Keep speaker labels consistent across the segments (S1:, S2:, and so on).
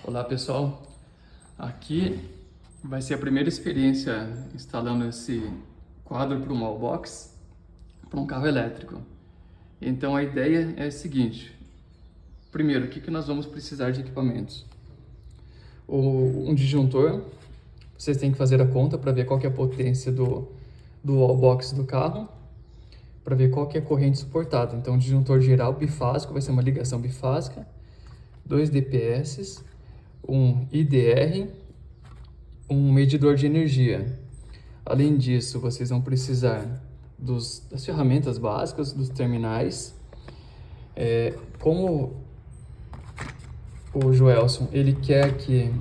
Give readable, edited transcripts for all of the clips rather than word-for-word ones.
S1: Olá pessoal, aqui vai ser a primeira experiência instalando esse quadro para um wallbox para um carro elétrico. Então a ideia é a seguinte: primeiro, o que nós vamos precisar de equipamentos? Um disjuntor, vocês têm que fazer a conta para ver qual que é a potência do wallbox do carro, para ver qual que é a corrente suportada. Então, um disjuntor geral bifásico vai ser uma ligação bifásica, 2 DPS, um IDR, um medidor de energia. Além disso, vocês vão precisar das ferramentas básicas, dos terminais. Como o Joelson ele quer que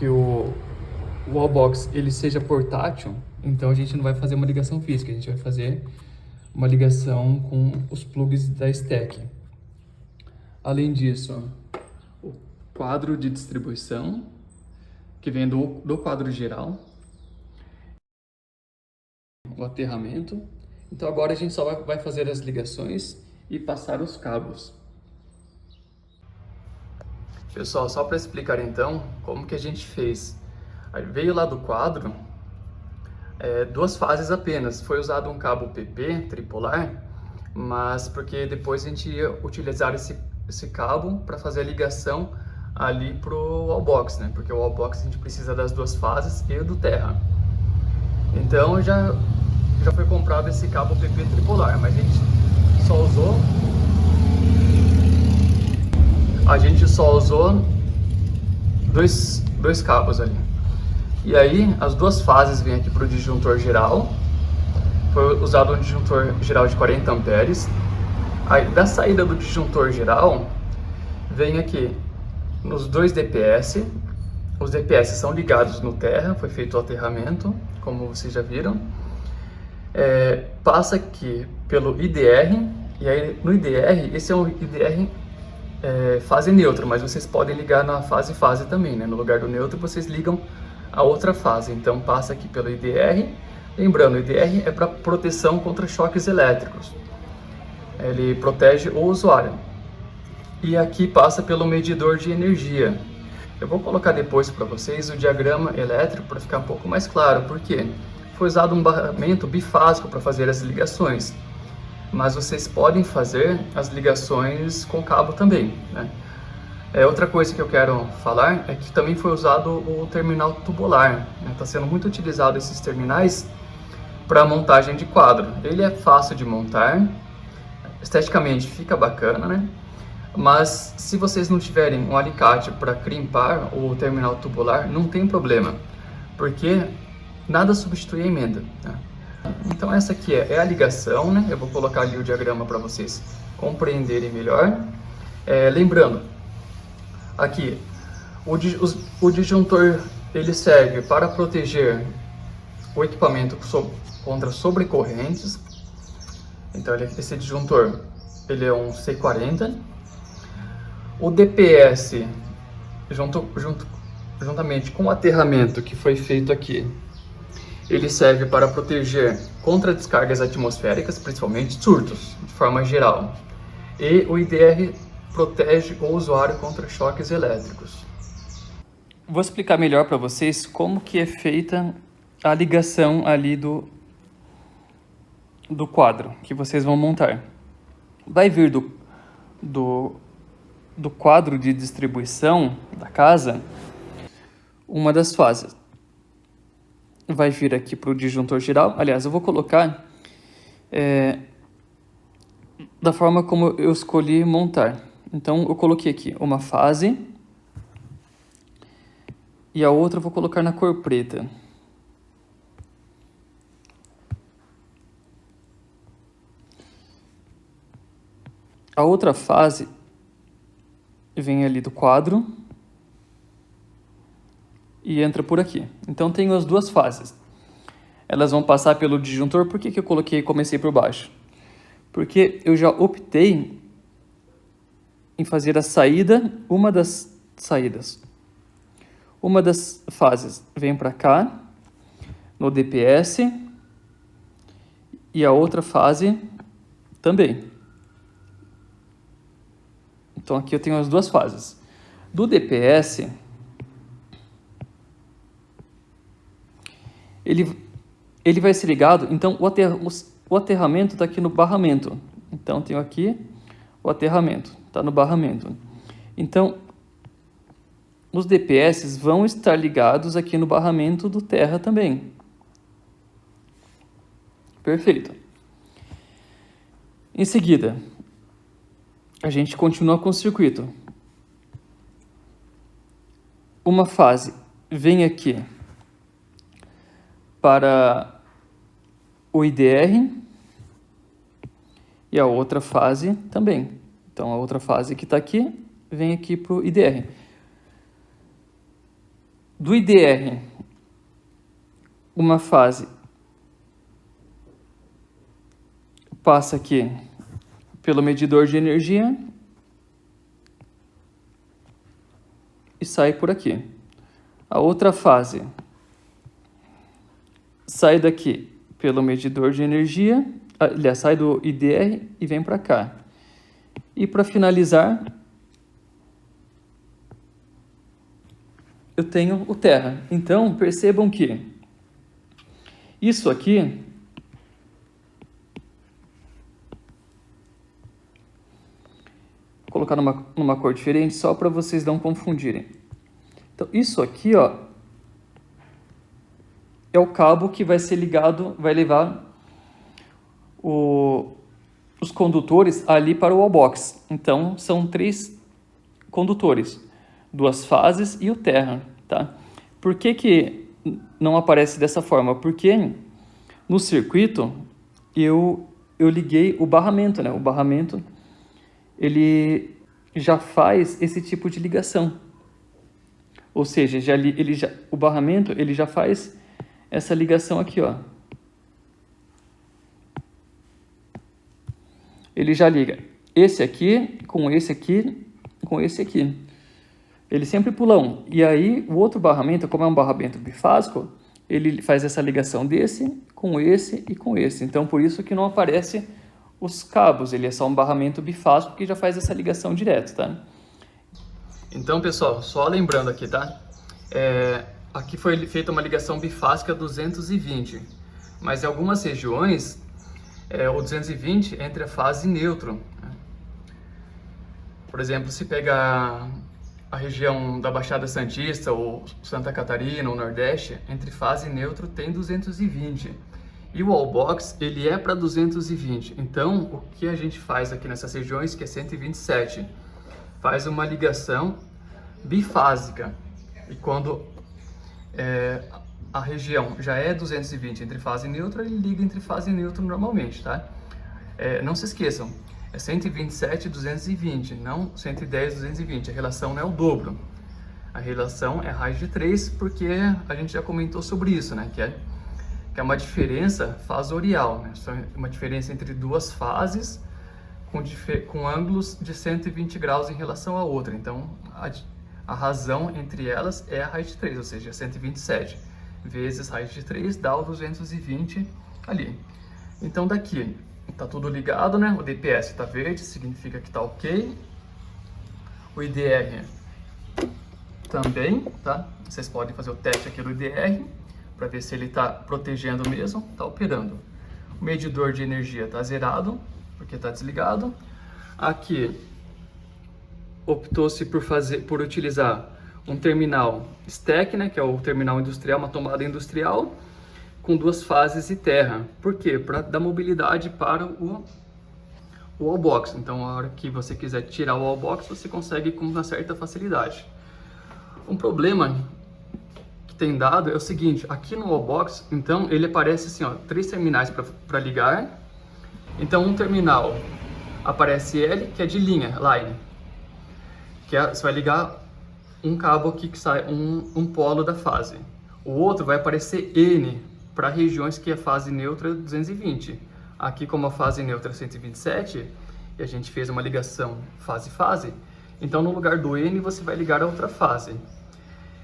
S1: o wallbox ele seja portátil, então a gente não vai fazer uma ligação física, a gente vai fazer uma ligação com os plugs da stack. Além disso, o quadro de distribuição, que vem do quadro geral, o aterramento. Então agora a gente só vai fazer as ligações e passar os cabos. Pessoal, só para explicar então como que a gente fez. Veio lá do quadro, duas fases apenas. Foi usado um cabo PP tripolar, mas porque depois a gente ia utilizar esse cabo para fazer a ligação ali pro wallbox, né? Porque o wallbox a gente precisa das duas fases e do terra. Então já foi comprado esse cabo PP tripolar, mas a gente só usou dois cabos ali. E aí as duas fases vêm aqui para o disjuntor geral. Foi usado um disjuntor geral de 40 amperes. Aí da saída do disjuntor geral vem aqui nos 2 DPS. Os DPS são ligados no terra, foi feito o aterramento, como vocês já viram. Passa aqui pelo IDR, e aí no IDR, esse é um IDR fase neutra, mas vocês podem ligar na fase também, né? No lugar do neutro vocês ligam a outra fase, então passa aqui pelo IDR. Lembrando, o IDR é para proteção contra choques elétricos, ele protege o usuário. E aqui passa pelo medidor de energia. Eu vou colocar depois para vocês o diagrama elétrico para ficar um pouco mais claro, porque foi usado um barramento bifásico para fazer as ligações, mas vocês podem fazer as ligações com cabo também, né? Outra coisa que eu quero falar é que também foi usado o terminal tubular, né? Está sendo muito utilizado esses terminais para montagem de quadro. Ele é fácil de montar, esteticamente fica bacana, né? Mas se vocês não tiverem um alicate para crimpar o terminal tubular, não tem problema, porque nada substitui a emenda, né? Então essa aqui é a ligação, né? Eu vou colocar ali o diagrama para vocês compreenderem melhor. Lembrando, aqui o disjuntor ele serve para proteger o equipamento contra sobrecorrentes. Então esse disjuntor ele é um C40. O DPS juntamente com o aterramento que foi feito aqui, ele serve para proteger contra descargas atmosféricas, principalmente surtos, de forma geral. E o IDR protege o usuário contra choques elétricos. Vou explicar melhor para vocês como que é feita a ligação ali do quadro que vocês vão montar. Vai vir do quadro de distribuição da casa uma das fases. Vai vir aqui para o disjuntor geral. Aliás, eu vou colocar da forma como eu escolhi montar. Então, eu coloquei aqui uma fase e a outra eu vou colocar na cor preta. A outra fase vem ali do quadro e entra por aqui. Então tenho as duas fases. Elas vão passar pelo disjuntor. Por que eu comecei por baixo? Porque eu já optei em fazer a saída, uma das saídas. Uma das fases vem para cá, no DPS, e a outra fase também. Então aqui eu tenho as duas fases. Do DPS, ele vai ser ligado, então o aterramento está aqui no barramento. Então, tenho aqui o aterramento, está no barramento. Então, os DPS vão estar ligados aqui no barramento do terra também. Perfeito. Em seguida, a gente continua com o circuito. Uma fase vem aqui para o IDR e a outra fase também. Então, a outra fase que está aqui vem aqui para o IDR. Do IDR, uma fase passa aqui pelo medidor de energia e sai por aqui. A outra fase sai daqui pelo medidor de energia, aliás, sai do IDR e vem para cá. E para finalizar, eu tenho o terra. Então, percebam que isso aqui vou colocar numa cor diferente só para vocês não confundirem. Então, isso aqui, ó, é o cabo que vai ser ligado, vai levar os condutores ali para o wallbox. Então, são 3 condutores, 2 fases e o terra, tá? Por que não aparece dessa forma? Porque no circuito eu liguei o barramento, né? O barramento, ele já faz esse tipo de ligação. Ou seja, o barramento ele já faz essa ligação aqui, ó. Ele já liga esse aqui com esse aqui com esse aqui. Ele sempre pula um. E aí, o outro barramento, como é um barramento bifásico, ele faz essa ligação desse com esse e com esse. Então, por isso que não aparece os cabos. Ele é só um barramento bifásico que já faz essa ligação direto, tá? Então, pessoal, só lembrando aqui, tá? Aqui foi feita uma ligação bifásica 220. Mas em algumas regiões, o 220 entra a fase neutro, né? Por exemplo, se pega a região da Baixada Santista, ou Santa Catarina, ou Nordeste, entre fase e neutro tem 220. E o wallbox, ele é para 220. Então, o que a gente faz aqui nessas regiões, que é 127, faz uma ligação bifásica. E quando a região já é 220 entre fase e neutro, ele liga entre fase e neutro normalmente, tá? Não se esqueçam, é 127 e 220, não 110 e 220. A relação não é o dobro. A relação é raiz de 3, porque a gente já comentou sobre isso, né? Que é uma diferença fasorial, né? Uma diferença entre 2 fases com ângulos de 120 graus em relação à outra. Então, a razão entre elas é a raiz de 3, ou seja, 127 vezes raiz de 3 dá o 220 ali. Então, daqui tá tudo ligado, né? O DPS tá verde, significa que tá ok. O IDR também, tá? Vocês podem fazer o teste aqui do IDR para ver se ele tá protegendo mesmo, tá operando. O medidor de energia tá zerado, porque tá desligado. Aqui optou-se por utilizar um terminal stack, né? Que é o terminal industrial, uma tomada industrial, com 2 fases e terra. Por quê? Para dar mobilidade para o wallbox. Então, a hora que você quiser tirar o wallbox, você consegue com uma certa facilidade. Um problema que tem dado é o seguinte: aqui no wallbox, então, ele aparece assim, ó, 3 terminais para ligar. Então, um terminal aparece L, que é de linha, line, que você vai ligar um cabo aqui que sai um polo da fase. O outro vai aparecer N, para regiões que a fase neutra é 220. Aqui, como a fase neutra é 127, e a gente fez uma ligação fase-fase, então no lugar do N você vai ligar a outra fase.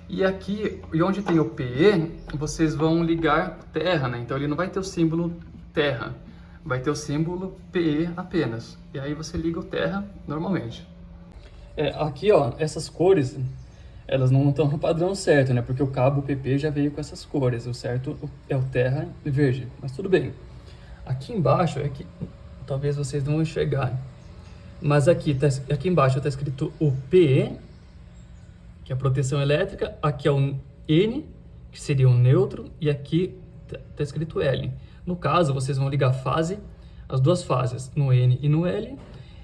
S1: E aqui, e onde tem o PE, vocês vão ligar terra, né? Então ele não vai ter o símbolo terra, vai ter o símbolo PE apenas. E aí você liga o terra normalmente. Aqui, ó, essas cores, elas não estão no padrão certo, né? Porque o cabo PP já veio com essas cores. O certo é o terra e verde. Mas tudo bem. Aqui embaixo é que talvez vocês não enxergarem. Mas aqui embaixo está escrito o PE, que é a proteção elétrica. Aqui é o N, que seria um neutro. E aqui está escrito L. No caso, vocês vão ligar as duas fases, no N e no L.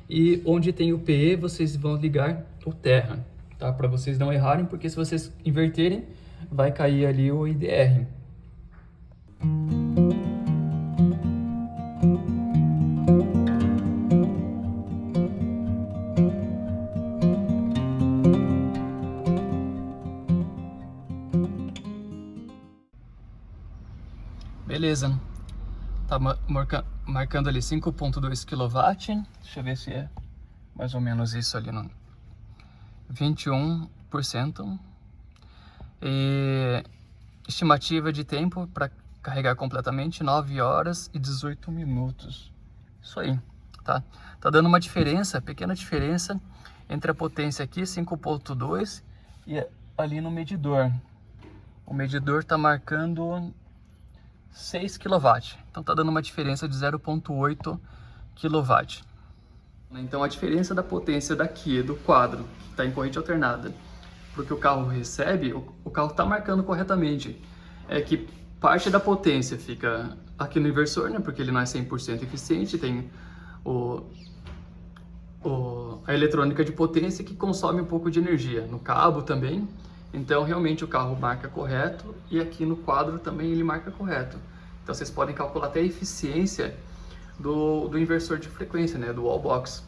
S1: E onde tem o PE, vocês vão ligar o terra, tá? Para vocês não errarem, porque se vocês inverterem, vai cair ali o IDR. Beleza. Tá marcando ali 5.2 kW. Deixa eu ver se é mais ou menos isso ali no 21%. E estimativa de tempo para carregar completamente 9 horas e 18 minutos. Isso aí, tá? Tá dando uma diferença, pequena diferença entre a potência aqui 5.2 e ali no medidor. O medidor tá marcando 6 kW, então está dando uma diferença de 0,8 kW. Então a diferença da potência daqui, do quadro, que está em corrente alternada, para o que o carro recebe, o carro está marcando corretamente. É que parte da potência fica aqui no inversor, né, porque ele não é 100% eficiente, tem a eletrônica de potência que consome um pouco de energia, no cabo também. Então, realmente, o carro marca correto e aqui no quadro também ele marca correto. Então, vocês podem calcular até a eficiência do inversor de frequência, né, do wallbox.